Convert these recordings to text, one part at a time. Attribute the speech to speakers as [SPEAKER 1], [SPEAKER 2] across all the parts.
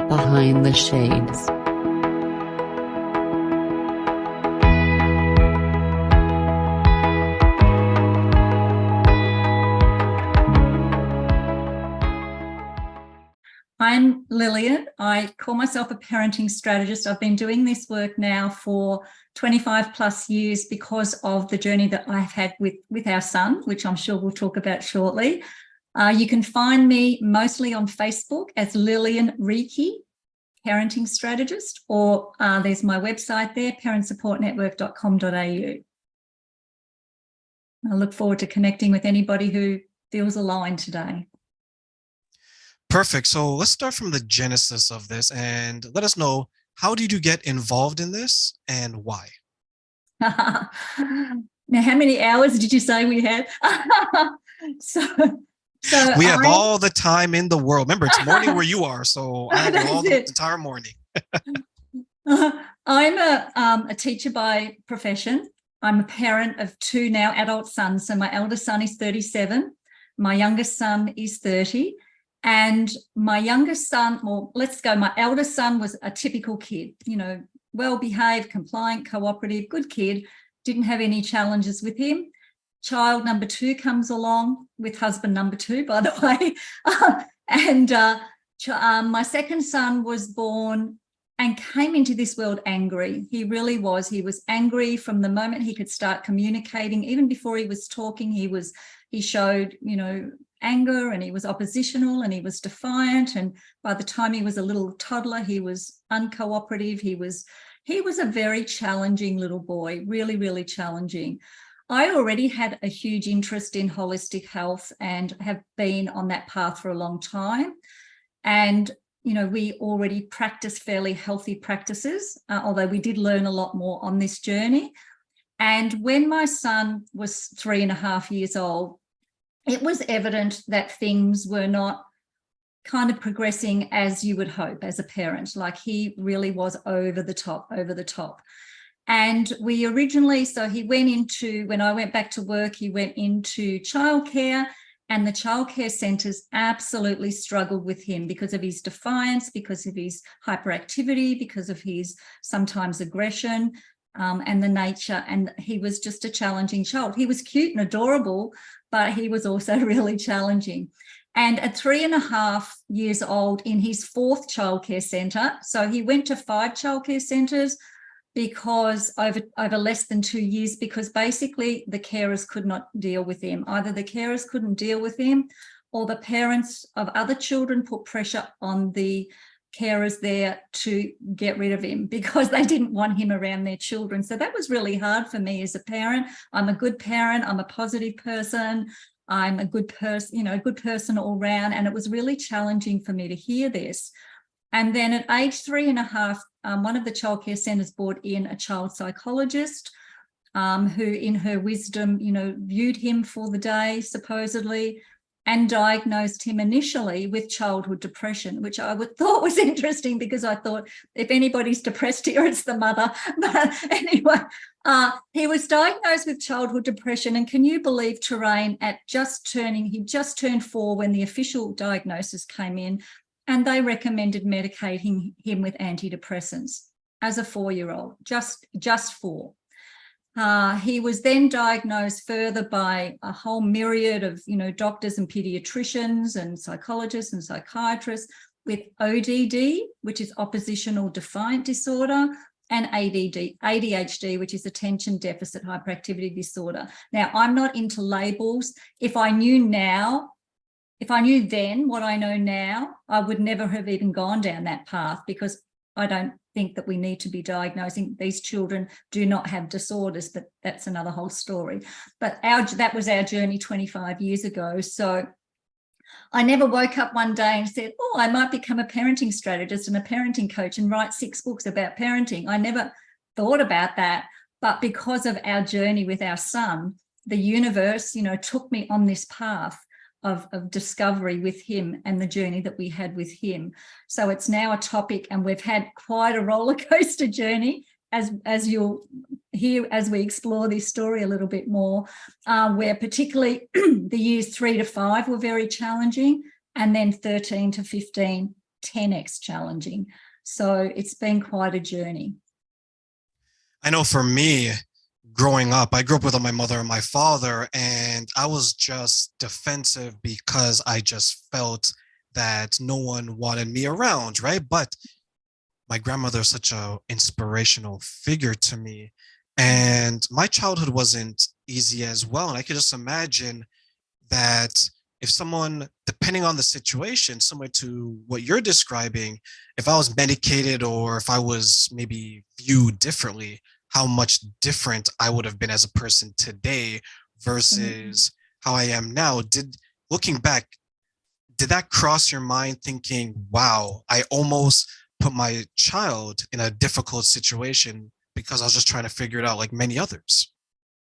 [SPEAKER 1] Behind the Shades.
[SPEAKER 2] I'm Lillian. I call myself a parenting strategist. I've been doing this work now for 25 plus years because of the journey that I've had with our son, which I'm sure we'll talk about shortly. You can find me mostly on Facebook as Lillian Reiki, parenting strategist, or there's my website there, parentsupportnetwork.com.au. I look forward to connecting with anybody who feels aligned today.
[SPEAKER 3] Perfect. So let's start from the genesis of this and let us know, how did you get involved in this and why?
[SPEAKER 2] Now, how many hours did you say we had? So
[SPEAKER 3] we have all the time in the world. Remember, it's morning where you are, so I have all the entire morning.
[SPEAKER 2] I'm a teacher by profession. I'm a parent of two now adult sons. So my eldest son is 37. My youngest son is 30. And my youngest son, well, my eldest son was a typical kid, well-behaved, compliant, cooperative, good kid, didn't have any challenges with him. Child number two comes along with husband number two, by the way. My second son was born and came into this world angry. He really was. He was angry from the moment he could start communicating. Even before he was talking, he showed, anger, and he was oppositional, and he was defiant, and by the time he was a little toddler, he was uncooperative. He was a very challenging little boy, really, really challenging. I already had a huge interest in holistic health and have been on that path for a long time. And, we already practice fairly healthy practices, although we did learn a lot more on this journey. And when my son was 3.5 years old, it was evident that things were not kind of progressing as you would hope as a parent. Like, he really was over the top. And we originally, so he went into, when I went back to work, he went into childcare, and the childcare centres absolutely struggled with him because of his defiance, because of his hyperactivity, because of his sometimes aggression. And the nature, and he was just a challenging child. He was cute and adorable, but he was also really challenging. And at 3.5 years old, in his 4th childcare centre, so he went to 5 childcare centres because over less than 2 years, because basically the carers could not deal with him. Either the carers couldn't deal with him, or the parents of other children put pressure on the carers there to get rid of him because they didn't want him around their children. So that was really hard for me as a parent. I'm a good parent. I'm a positive person. I'm a good person, a good person all round. And it was really challenging for me to hear this. And then at age 3.5, one of the childcare centres brought in a child psychologist who, in her wisdom, viewed him for the day, supposedly, and diagnosed him initially with childhood depression, which I thought was interesting because I thought if anybody's depressed here, it's the mother. But anyway, he was diagnosed with childhood depression. And can you believe, Terrain, he just turned 4 when the official diagnosis came in, and they recommended medicating him with antidepressants as a 4-year-old, just 4. He was then diagnosed further by a whole myriad of, doctors and pediatricians and psychologists and psychiatrists with ODD, which is oppositional defiant disorder, and ADHD, which is attention deficit hyperactivity disorder. Now, I'm not into labels. If I knew then what I know now, I would never have even gone down that path, because I don't think that we need to be diagnosing. These children do not have disorders, but that's another whole story. But that was our journey 25 years ago. So I never woke up one day and said, oh, I might become a parenting strategist and a parenting coach and write 6 books about parenting. I never thought about that. But because of our journey with our son, the universe, took me on this path of discovery with him and the journey that we had with him. So it's now a topic, and we've had quite a roller coaster journey, as you'll hear as we explore this story a little bit more, where particularly the years 3 to 5 were very challenging, and then 13 to 15 10x challenging. So it's been quite a journey.
[SPEAKER 3] I know for me, growing up, I grew up with my mother and my father, and I was just defensive because I just felt that no one wanted me around, right? But my grandmother is such a inspirational figure to me, and my childhood wasn't easy as well. And I could just imagine that if someone, depending on the situation, similar to what you're describing, if I was medicated or if I was maybe viewed differently, how much different I would have been as a person today versus how I am now. Looking back, did that cross your mind thinking, wow, I almost put my child in a difficult situation because I was just trying to figure it out like many others?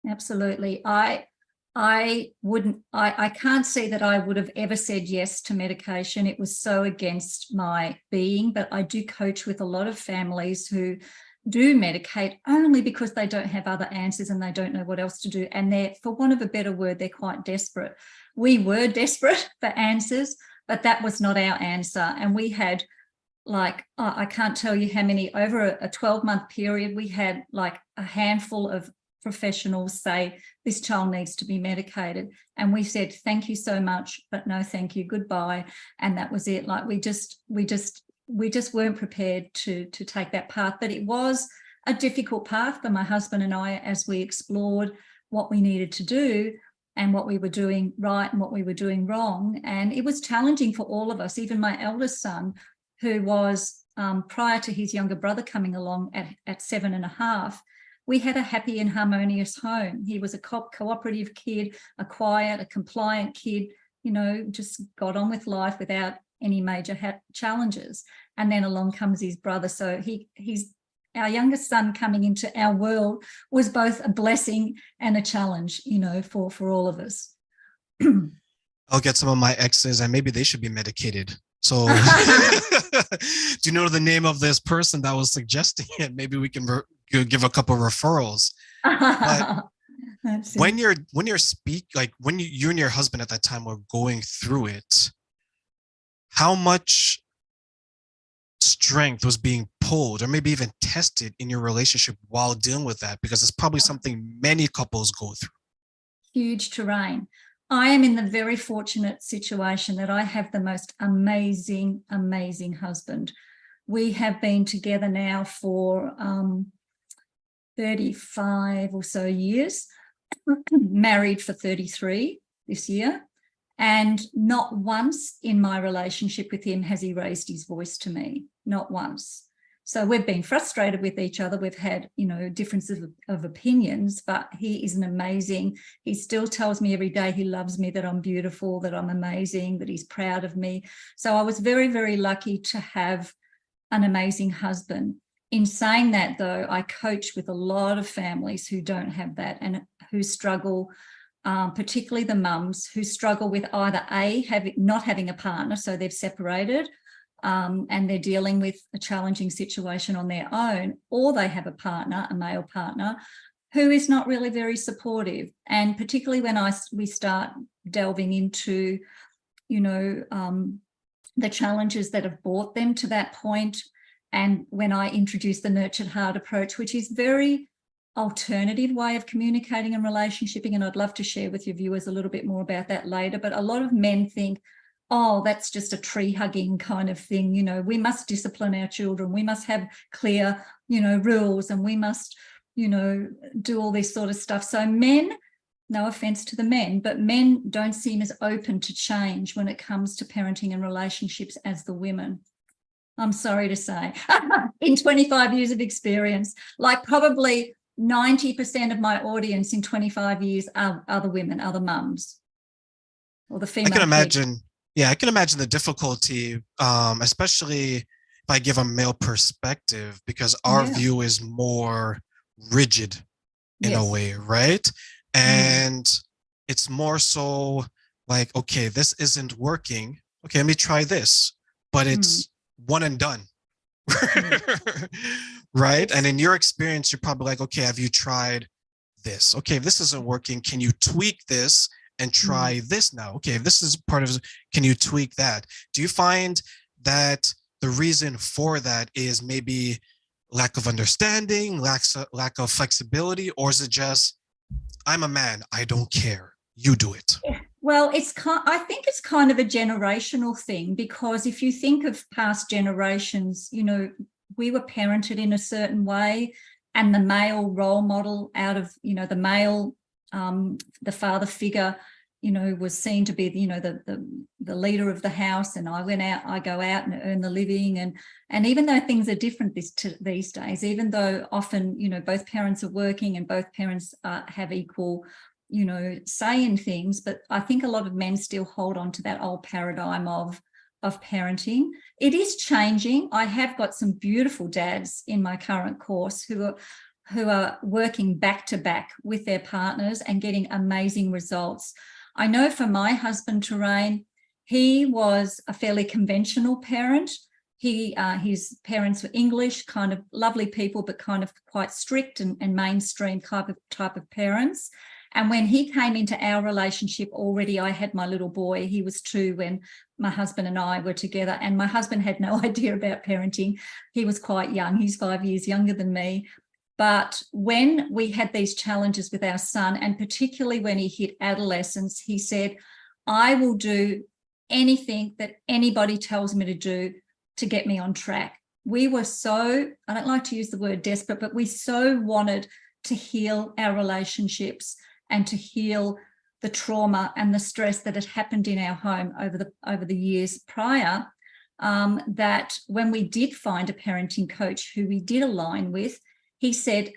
[SPEAKER 2] Absolutely. I can't see that I would have ever said yes to medication. It was so against my being, but I do coach with a lot of families who do medicate only because they don't have other answers and they don't know what else to do. And they're, for want of a better word, they're quite desperate. We were desperate for answers, but that was not our answer. And we had I can't tell you how many, over a 12-month period, we had like a handful of professionals say, this child needs to be medicated. And we said, thank you so much, but no, thank you, goodbye. And that was it. Like we just weren't prepared to take that path. But it was a difficult path for my husband and I as we explored what we needed to do and what we were doing right and what we were doing wrong. And it was challenging for all of us. Even my eldest son, who was prior to his younger brother coming along at 7.5, we had a happy and harmonious home. He was a cooperative kid, a quiet, a compliant kid, just got on with life without any major challenges. And then along comes his brother. So he's our youngest son coming into our world was both a blessing and a challenge, for all of us.
[SPEAKER 3] I'll get some of my exes and maybe they should be medicated. So do you know the name of this person that was suggesting it? Maybe we can give a couple of referrals. But when you and your husband at that time were going through it, how much strength was being pulled or maybe even tested in your relationship while dealing with that? Because it's probably something many couples go through.
[SPEAKER 2] Huge terrain. I am in the very fortunate situation that I have the most amazing, amazing husband. We have been together now for 35 or so years, married for 33 this year. And not once in my relationship with him has he raised his voice to me, not once. So we've been frustrated with each other. We've had, differences of opinions, but he is he still tells me every day he loves me, that I'm beautiful, that I'm amazing, that he's proud of me. So I was very, very lucky to have an amazing husband. In saying that, though, I coach with a lot of families who don't have that and who struggle, particularly the mums who struggle with either not having a partner, so they've separated, and they're dealing with a challenging situation on their own, or they have a partner, a male partner, who is not really very supportive. And particularly when we start delving into, the challenges that have brought them to that point, and when I introduce the Nurtured Heart approach, which is very alternative way of communicating and relationshiping, and I'd love to share with your viewers a little bit more about that later. But a lot of men think, oh, that's just a tree hugging kind of thing. We must discipline our children. We must have clear, rules, and we must, do all this sort of stuff. So men, no offense to the men, but men don't seem as open to change when it comes to parenting and relationships as the women. I'm sorry to say, in 25 years of experience, like probably 90% of my audience in 25 years are the women, are the mums or the female.
[SPEAKER 3] I can imagine. Yeah, I can imagine the difficulty, especially if I give a male perspective, because our view is more rigid in a way, right? And it's more so like, okay, this isn't working. Okay, let me try this, but it's one and done. Right? And in your experience, you're probably like, okay, have you tried this? Okay, if this isn't working, can you tweak this and try this now? Okay, if this is part of, can you tweak that? Do you find that the reason for that is maybe lack of understanding, lack of flexibility, or is it just, I'm a man, I don't care, you do it?
[SPEAKER 2] Well, I think it's kind of a generational thing, because if you think of past generations, you know, we were parented in a certain way, and the male role model out of, you know, the male, the father figure, you know, was seen to be, you know, the leader of the house, and I go out and earn the living. And even though things are different these days, even though often, you know, both parents are working and both parents have equal, you know, say in things, but I think a lot of men still hold on to that old paradigm of parenting. It is changing. I have got some beautiful dads in my current course who are working back to back with their partners and getting amazing results. I know for my husband, Terrain, he was a fairly conventional parent. His parents were English, kind of lovely people, but kind of quite strict and mainstream type of parents. And when he came into our relationship, already I had my little boy. He was 2 when my husband and I were together, and my husband had no idea about parenting. He was quite young. He's 5 years younger than me. But when we had these challenges with our son, and particularly when he hit adolescence, he said, I will do anything that anybody tells me to do to get me on track. We were so, I don't like to use the word desperate, but we so wanted to heal our relationships and to heal the trauma and the stress that had happened in our home over the years prior, that when we did find a parenting coach who we did align with, he said,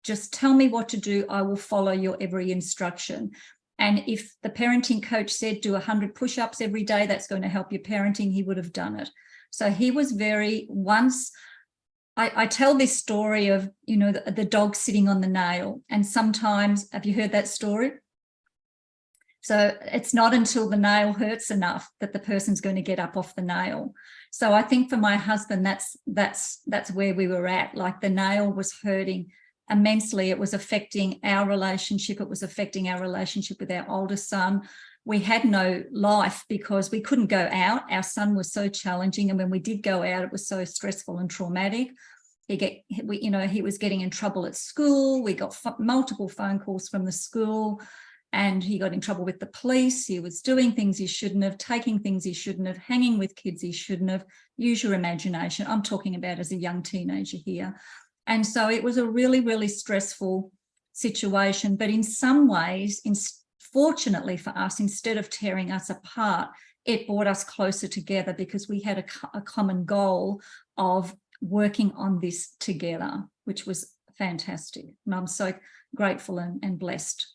[SPEAKER 2] just tell me what to do. I will follow your every instruction. And if the parenting coach said, do 100 push-ups every day, that's going to help your parenting, he would have done it. So he was I tell this story of, you know, the dog sitting on the nail. And sometimes, have you heard that story? So it's not until the nail hurts enough that the person's going to get up off the nail. So I think for my husband, that's where we were at. Like, the nail was hurting immensely. It was affecting our relationship. It was affecting our relationship with our oldest son. We had no life because we couldn't go out. Our son was so challenging. And when we did go out, it was so stressful and traumatic. He was getting in trouble at school. We got multiple phone calls from the school, and he got in trouble with the police. He was doing things he shouldn't have, taking things he shouldn't have, hanging with kids he shouldn't have. Use your imagination. I'm talking about as a young teenager here. And so it was a really, really stressful situation. But in some ways, fortunately for us, instead of tearing us apart, it brought us closer together, because we had a common goal of working on this together, which was fantastic. And I'm so grateful and blessed.